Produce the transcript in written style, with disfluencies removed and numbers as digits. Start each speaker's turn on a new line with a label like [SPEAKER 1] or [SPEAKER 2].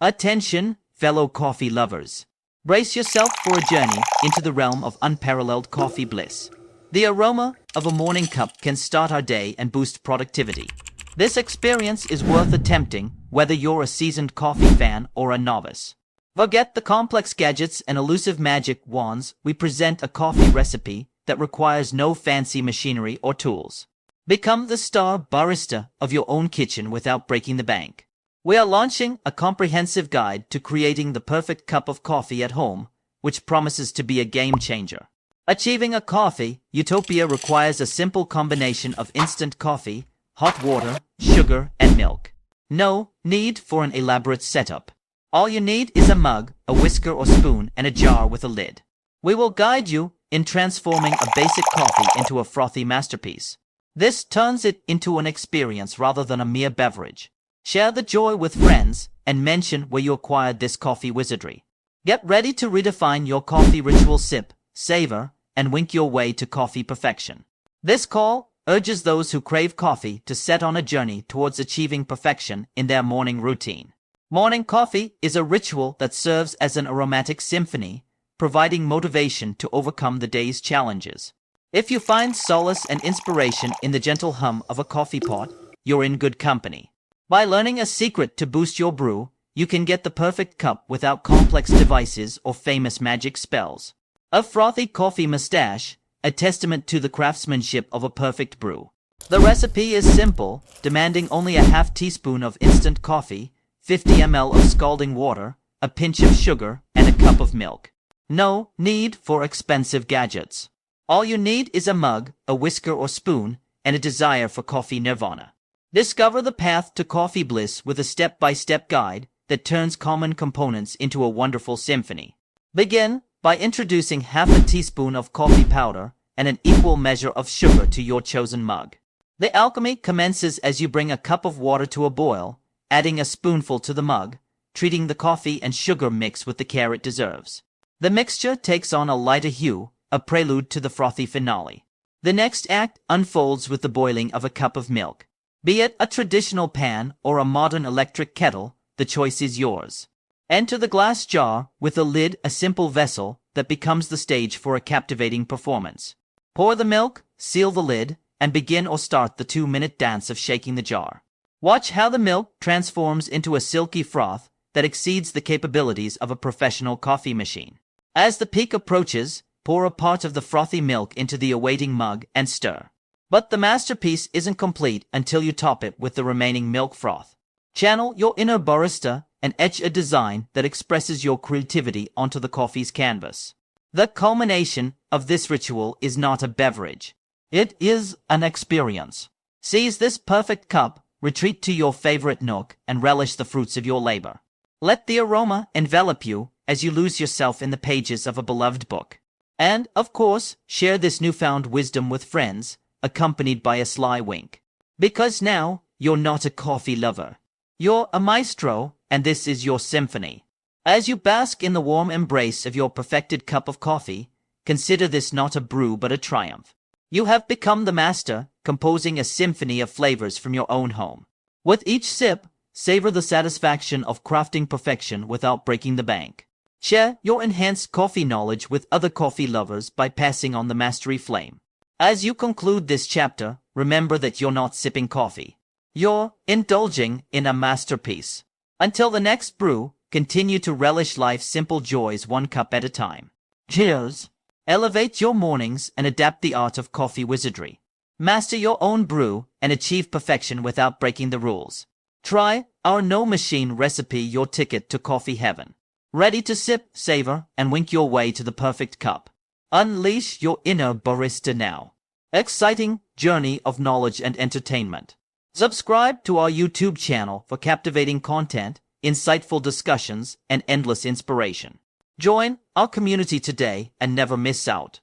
[SPEAKER 1] Attention, fellow coffee lovers. Brace yourself for a journey into the realm of unparalleled coffee bliss. The aroma of a morning cup can start our day and boost productivity. This experience is worth attempting, whether you're a seasoned coffee fan or a novice. Forget the complex gadgets and elusive magic wands. We present a coffee recipe that requires no fancy machinery or tools. Become the star barista of your own kitchen without breaking the bank. We are launching a comprehensive guide to creating the perfect cup of coffee at home, which promises to be a game changer. Achieving a coffee utopia requires a simple combination of instant coffee, hot water, sugar, and milk. No need for an elaborate setup. All you need is a mug, a whisker or spoon, and a jar with a lid. We will guide you in transforming a basic coffee into a frothy masterpiece. This turns it into an experience rather than a mere beverage. Share the joy with friends and mention where you acquired this coffee wizardry. Get ready to redefine your coffee ritual. Sip, savor, and wink your way to coffee perfection. This call urges those who crave coffee to set on a journey towards achieving perfection in their morning routine. Morning coffee is a ritual that serves as an aromatic symphony, providing motivation to overcome the day's challenges. If you find solace and inspiration in the gentle hum of a coffee pot, you're in good company. By learning a secret to boost your brew, you can get the perfect cup without complex devices or famous magic spells. A frothy coffee mustache, a testament to the craftsmanship of a perfect brew. The recipe is simple, demanding only a half teaspoon of instant coffee, 50 ml of scalding water, a pinch of sugar, and a cup of milk. No need for expensive gadgets. All you need is a mug, a whisker or spoon, and a desire for coffee nirvana. Discover the path to coffee bliss with a step-by-step guide that turns common components into a wonderful symphony. Begin by introducing half a teaspoon of coffee powder and an equal measure of sugar to your chosen mug. The alchemy commences as you bring a cup of water to a boil, adding a spoonful to the mug, treating the coffee and sugar mix with the care it deserves. The mixture takes on a lighter hue, a prelude to the frothy finale. The next act unfolds with the boiling of a cup of milk. Be it a traditional pan or a modern electric kettle, the choice is yours. Enter the glass jar with a lid, a simple vessel that becomes the stage for a captivating performance. Pour the milk, seal the lid, and begin or start the 2-minute dance of shaking the jar. Watch how the milk transforms into a silky froth that exceeds the capabilities of a professional coffee machine. As the peak approaches, pour a part of the frothy milk into the awaiting mug and stir. But the masterpiece isn't complete until you top it with the remaining milk froth. Channel your inner barista and etch a design that expresses your creativity onto the coffee's canvas. The culmination of this ritual is not a beverage. It is an experience. Seize this perfect cup, retreat to your favorite nook, and relish the fruits of your labor. Let the aroma envelop you as you lose yourself in the pages of a beloved book. And, of course, share this newfound wisdom with friends, accompanied by a sly wink. Because now, you're not a coffee lover. You're a maestro, and this is your symphony. As you bask in the warm embrace of your perfected cup of coffee, consider this not a brew but a triumph. You have become the master, composing a symphony of flavors from your own home. With each sip, savor the satisfaction of crafting perfection without breaking the bank. Share your enhanced coffee knowledge with other coffee lovers by passing on the mastery flame. As you conclude this chapter, remember that you're not sipping coffee. You're indulging in a masterpiece. Until the next brew, continue to relish life's simple joys one cup at a time. Cheers! Elevate your mornings and adapt the art of coffee wizardry. Master your own brew and achieve perfection without breaking the rules. Try our no machine recipe, your ticket to coffee heaven. Ready to sip, savor, and wink your way to the perfect cup. Unleash your inner barista now. Exciting journey of knowledge and entertainment. Subscribe to our YouTube channel for captivating content, insightful discussions, and endless inspiration. Join our community today and never miss out.